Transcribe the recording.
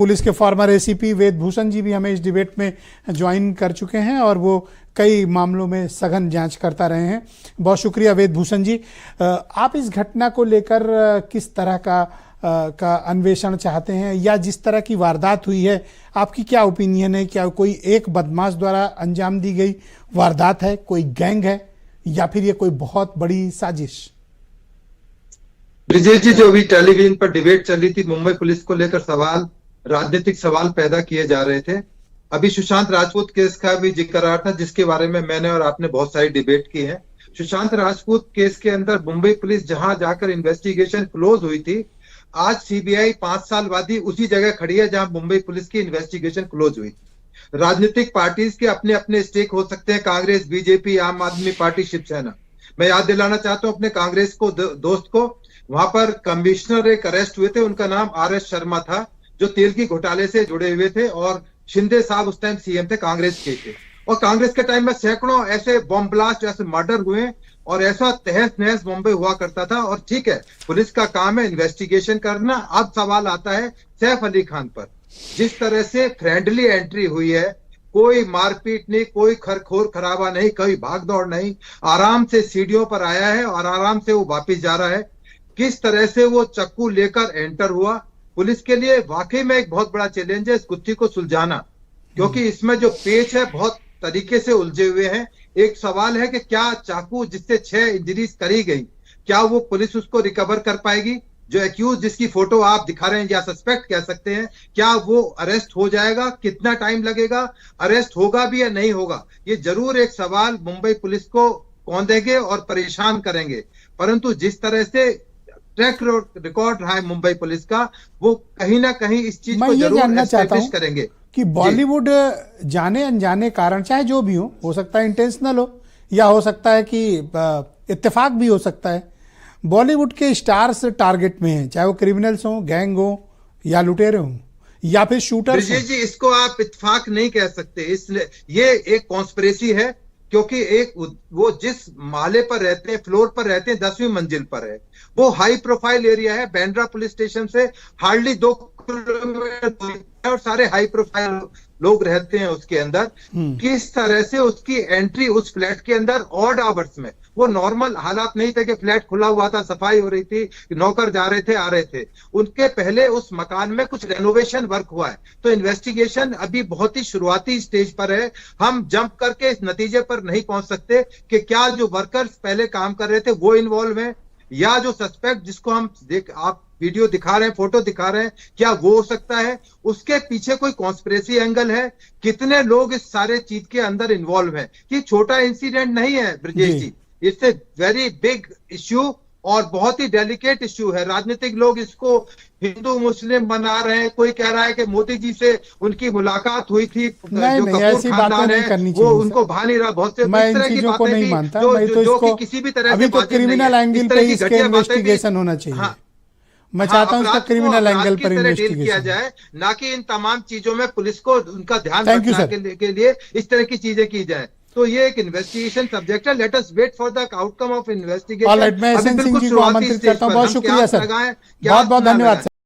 Police के farmer ACP वेद भूषण जी भी हमें इस डिबेट में ज्वाइन कर चुके हैं और वो कई मामलों में सघन जांच करता रहे हैं। बहुत शुक्रिया वेद भूषण जी। आप इस घटना को लेकर किस तरह का अन्वेषण चाहते हैं, या जिस तरह की वारदात हुई है आपकी क्या ओपिनियन है? क्या कोई एक बदमाश द्वारा अंजाम दी गई वारदात है, कोई गैंग है, या फिर ये कोई बहुत बड़ी साजिश? ब्रिजेश जी, जो अभी टेलीविजन पर डिबेट चल रही थी, मुंबई पुलिस को लेकर सवाल, राजनीतिक सवाल पैदा किए जा रहे थे। अभी सुशांत राजपूत केस का भी जिक्र आ रहा था, जिसके बारे में मैंने और आपने बहुत सारी डिबेट की है। सुशांत राजपूत केस के अंदर मुंबई पुलिस जहां जाकर इन्वेस्टिगेशन क्लोज हुई थी, आज सीबीआई 5 साल बाद ही उसी जगह खड़ी है जहां मुंबई पुलिस की इन्वेस्टिगेशन क्लोज हुई थी। राजनीतिक पार्टीज के अपने अपने स्टेक हो सकते हैं, कांग्रेस, बीजेपी, आम आदमी पार्टी, शिवसेना। मैं याद दिलाना चाहता हूं अपने कांग्रेस को दोस्त को, वहां पर कमिश्नर एक अरेस्ट हुए थे, उनका नाम RS शर्मा था, जो तेल की घोटाले से जुड़े हुए थे, और शिंदे साहब उस टाइम सीएम थे, कांग्रेस के थे। और कांग्रेस के टाइम में सैकड़ों ऐसे बॉम्ब ब्लास्ट, ऐसे मर्डर हुए और ऐसा तहस नहस मुंबई हुआ करता था। और ठीक है, पुलिस का काम है इन्वेस्टिगेशन करना। अब सवाल आता है सैफ अली खान पर। जिस तरह से फ्रेंडली एंट्री हुई है, कोई मारपीट नहीं, कोई खरखोर खराबा नहीं, कोई भागदौड़ नहीं, आराम से सीढ़ियों पर आया है और आराम से वो वापिस जा रहा है। किस तरह से वो चक्कू लेकर एंटर हुआ, पुलिस के लिए वाकई में एक बहुत बड़ा चैलेंज है इस गुत्थी को सुलझाना, क्योंकि इसमें जो पेच है बहुत तरीके से उलझे हुए हैं। एक सवाल है कि क्या चाकू जिससे 6 इंजरीज करी गई, क्या वो पुलिस उसको रिकवर कर पाएगी? जो एक्यूज जिसकी फोटो आप दिखा रहे हैं, या सस्पेक्ट कह सकते हैं, क्या वो अरेस्ट हो जाएगा? कितना टाइम लगेगा? अरेस्ट होगा भी या नहीं होगा? ये जरूर एक सवाल मुंबई पुलिस को कौंधेंगे और परेशान करेंगे। परंतु जिस तरह से ट्रैक रिकॉर्ड रहा है मुंबई पुलिस का, वो कहीं ना कहीं इस चीज को जरूर एस्टैब्लिश करेंगे कि बॉलीवुड जाने अनजाने कारण, चाहे जो भी हो सकता है इंटेंशनल हो, या हो सकता है कि इत्तेफाक भी हो सकता है, बॉलीवुड के स्टार्स टारगेट में हैं, चाहे वो क्रिमिनल्स हो, गैंग हो, या लुटेरे हो, या फिर शूटर्स। जी, इसको आप इत्तेफाक नहीं कह सकते, इसलिए ये एक कॉन्स्पिरेसी है, क्योंकि एक वो जिस माले पर रहते हैं, फ्लोर पर रहते हैं, 10वीं मंजिल पर है। वो हाई प्रोफाइल एरिया है, बांद्रा पुलिस स्टेशन से हार्डली 2 किलोमीटर, और सारे हाई प्रोफाइल लोग रहते हैं उसके अंदर। किस तरह से उसकी एंट्री उस फ्लैट के अंदर ऑड आवर्स में, वो नॉर्मल हालात नहीं थे कि फ्लैट खुला हुआ था, सफाई हो रही थी, नौकर जा रहे थे, आ रहे थे। उनके पहले उस मकान में कुछ रेनोवेशन वर्क हुआ है, तो इन्वेस्टिगेशन अभी बहुत ही शुरुआती स्टेज पर है। हम जंप करके इस नतीजे पर नहीं पहुंच सकते कि क्या जो वर्कर्स पहले काम कर रहे थे वो इन्वॉल्व है, या जो सस्पेक्ट जिसको हम आप वीडियो दिखा रहे हैं, फोटो दिखा रहे हैं, क्या वो हो सकता है? उसके पीछे कोई कॉन्स्पिरेसी एंगल है? कितने लोग इस सारे चीज के अंदर इन्वॉल्व हैं? कि छोटा इंसिडेंट नहीं है Brajesh ji, it's a very big issue और बहुत ही डेलिकेट इश्यू है। राजनीतिक लोग इसको हिंदू मुस्लिम बना रहे हैं, कोई कह रहा है कि मोदी जी से उनकी मुलाकात हुई थी, नहीं, जो कपूर खानदान है वो उनको भा नहीं रहा, बहुत से मैं इन चीजों को नहीं मानता। जो कि किसी भी तरह से क्रिमिनल एंगल पे इसके इन्वेस्टिगेशन होना चाहिए। हाँ, मैं चाहता हूं इसका क्रिमिनल एंगल पर इन्वेस्टिगेशन किया जाए, ना कि इन तमाम चीजों में पुलिस को उनका ध्यान रखने के लिए इस तरह की चीजें की जाए। तो ये एक इन्वेस्टिगेशन सब्जेक्ट है, let us wait for the outcome of investigation. मैं एसएन सिंह जी को आमंत्रित करता हूं। बहुत शुक्रिया सर, बहुत बहुत धन्यवाद सर।